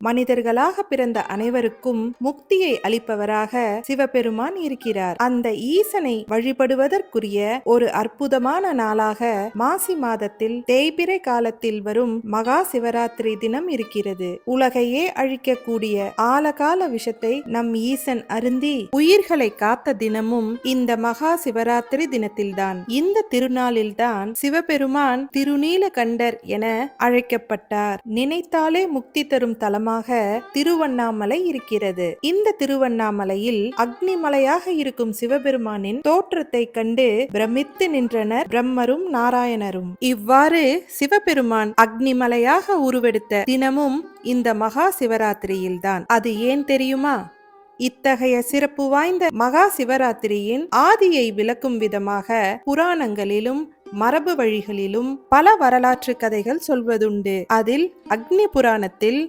மனிதர்களாக பிறந்த அனைவருக்கும் முக்தியை அளிப்பவராக சிவபெருமான் இருக்கிறார். அந்த ஈசனை வழிபடுவதற்குரிய ஒரு அற்புதமான நாளாக மாசி மாதத்தில் தேய்பிறை காலத்தில் வரும் மகா சிவராத்திரி தினம் இருக்கிறது. உலகையே அழிக்கக்கூடிய ஆலகால விஷத்தை நம் ஈசன் அருந்தி உயிர்களை காத்த தினமும் இந்த மகா சிவராத்திரி தினத்தில்தான். இந்த திருநாளில்தான் சிவபெருமான் திருநீலகண்டர் என அழைக்கப்பட்டார். நினைத்தாலே முக்தி தரும் தலமாக திருவண்ணாமலை இருக்கிறது. இந்த திருவண்ணாமலையில் அக்னிமலையாக இருக்கும் சிவபெருமானின் தோற்றத்தை கண்டு பிரமித்து நின்றனர் பிரம்மரும் நாராயணரும். இவ்வாறு சிவபெருமான் அக்னிமலையாக உருவெடுத்த தினமும் இந்த மகா சிவராத்திரியில்தான். அது ஏன் தெரியுமா? இத்தகைய சிறப்பு வாய்ந்த மகா சிவராத்திரியின் ஆதியை விளக்கும் விதமாக புராணங்களிலும் மரபு வழிகளிலும் பல வரலாற்று கதைகள் சொல்வதுண்டு. அதில் அக்னி புராணத்தில்